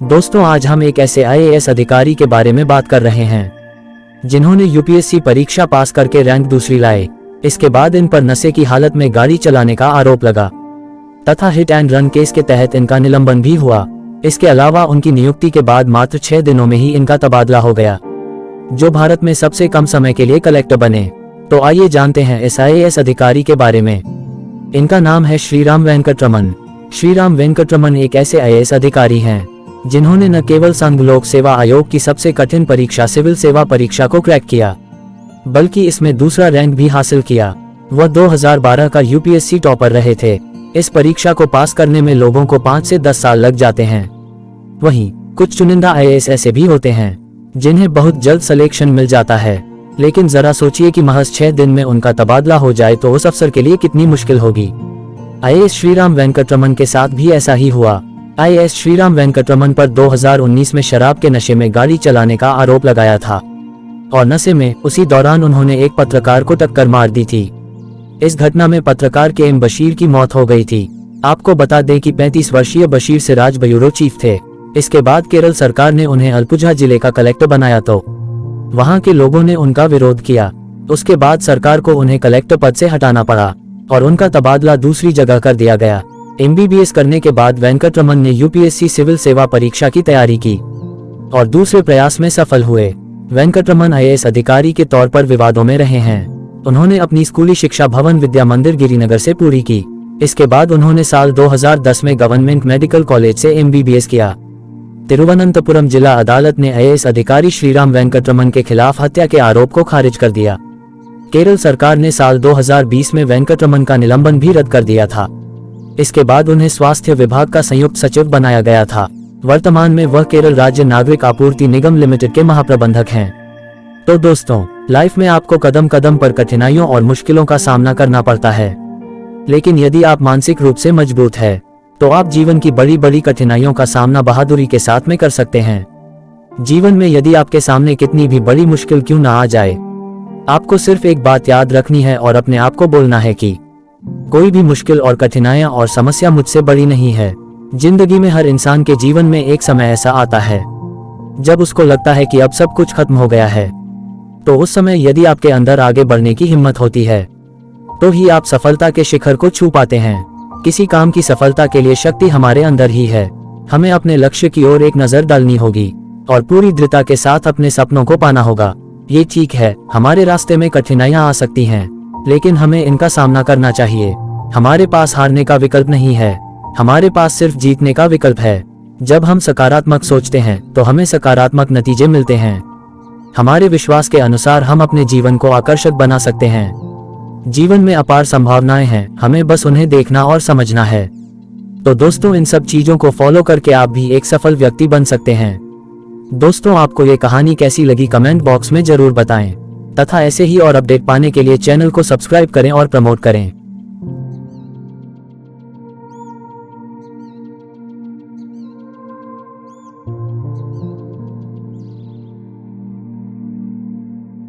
दोस्तों, आज हम एक ऐसे आईएएस अधिकारी के बारे में बात कर रहे हैं जिन्होंने यूपीएससी परीक्षा पास करके रैंक दूसरी लाए। इसके बाद इन पर नशे की हालत में गाड़ी चलाने का आरोप लगा तथा हिट एंड रन केस के तहत इनका निलंबन भी हुआ। इसके अलावा उनकी नियुक्ति के बाद मात्र 6 दिनों में ही इनका तबादला हो गया, जो भारत में सबसे कम समय के लिए कलेक्टर बने। तो आइए जानते हैं इस आईएएस अधिकारी के बारे में। इनका नाम है श्रीराम वेंकटरमन। श्रीराम वेंकटरमन एक ऐसे आईएएस अधिकारी हैं जिन्होंने न केवल संघ लोक सेवा आयोग की सबसे कठिन परीक्षा सिविल सेवा परीक्षा को क्रैक किया, बल्कि इसमें दूसरा रैंक भी हासिल किया। वह 2012 का यूपीएससी टॉपर रहे थे। इस परीक्षा को पास करने में लोगों को 5 से 10 साल लग जाते हैं। वहीं कुछ चुनिंदा आईएएस ऐसे भी होते हैं जिन्हें बहुत जल्द सिलेक्शन मिल जाता है, लेकिन जरा सोचिए कि महज 6 दिन में उनका तबादला हो जाए तो उस अफसर के लिए कितनी मुश्किल होगी। आईएएस श्रीराम वेंकटरमन के साथ भी ऐसा ही हुआ। आईएएस श्रीराम वेंकटरमन पर 2019 में शराब के नशे में गाड़ी चलाने का आरोप लगाया था और नशे में उसी दौरान उन्होंने एक पत्रकार को टक्कर मार दी थी। इस घटना में पत्रकार के एम बशीर की मौत हो गई थी। आपको बता दें कि 35 वर्षीय बशीर सिराज ब्यूरो चीफ थे। इसके बाद केरल सरकार ने उन्हें अलपुझा जिले का कलेक्टर बनाया तो वहां के लोगों ने उनका विरोध किया। उसके बाद सरकार को उन्हें कलेक्टर पद से हटाना पड़ा और उनका तबादला दूसरी जगह कर दिया गया। एमबीबीएस करने के बाद वेंकटरमन ने यूपीएससी सिविल सेवा परीक्षा की तैयारी की और दूसरे प्रयास में सफल हुए। वेंकटरमन आईएएस अधिकारी के तौर पर विवादों में रहे हैं। उन्होंने अपनी स्कूली शिक्षा भवन विद्या मंदिर गिरिनगर से पूरी की। इसके बाद उन्होंने साल 2010 में गवर्नमेंट मेडिकल कॉलेज से एमबीबीएस किया। तिरुवनंतपुरम जिला अदालत ने आईएएस अधिकारी श्रीराम वेंकटरमन के खिलाफ हत्या के आरोप को खारिज कर दिया। केरल सरकार ने साल 2020 में वेंकटरमन का निलंबन भी रद्द कर दिया था। इसके बाद उन्हें स्वास्थ्य विभाग का संयुक्त सचिव बनाया गया था। वर्तमान में वह केरल राज्य नागरिक आपूर्ति निगम लिमिटेड के महाप्रबंधक हैं। तो दोस्तों, लाइफ में आपको कदम कदम पर कठिनाइयों और मुश्किलों का सामना करना पड़ता है, लेकिन यदि आप मानसिक रूप से मजबूत है तो आप जीवन की बड़ी बड़ी कठिनाइयों का सामना बहादुरी के साथ में कर सकते हैं। जीवन में यदि आपके सामने कितनी भी बड़ी मुश्किल क्यों ना आ जाए, आपको सिर्फ एक बात याद रखनी है और अपने आप को बोलना है कि कोई भी मुश्किल और कठिनाइयां और समस्या मुझसे बड़ी नहीं है। जिंदगी में हर इंसान के जीवन में एक समय ऐसा आता है जब उसको लगता है कि अब सब कुछ खत्म हो गया है। तो उस समय यदि आपके अंदर आगे बढ़ने की हिम्मत होती है तो ही आप सफलता के शिखर को छू पाते हैं। किसी काम की सफलता के लिए शक्ति हमारे अंदर ही है। हमें अपने लक्ष्य की ओर एक नजर डालनी होगी और पूरी दृढ़ता के साथ अपने सपनों को पाना होगा। ये ठीक है, हमारे रास्ते में कठिनाइयां आ सकती हैं, लेकिन हमें इनका सामना करना चाहिए। हमारे पास हारने का विकल्प नहीं है, हमारे पास सिर्फ जीतने का विकल्प है। जब हम सकारात्मक सोचते हैं तो हमें सकारात्मक नतीजे मिलते हैं। हमारे विश्वास के अनुसार हम अपने जीवन को आकर्षक बना सकते हैं। जीवन में अपार संभावनाएं हैं, हमें बस उन्हें देखना और समझना है। तो दोस्तों, इन सब चीजों को फॉलो करके आप भी एक सफल व्यक्ति बन सकते हैं। दोस्तों, आपको ये कहानी कैसी लगी कमेंट बॉक्स में जरूर बताएं तथा ऐसे ही और अपडेट पाने के लिए चैनल को सब्सक्राइब करें और प्रमोट करें।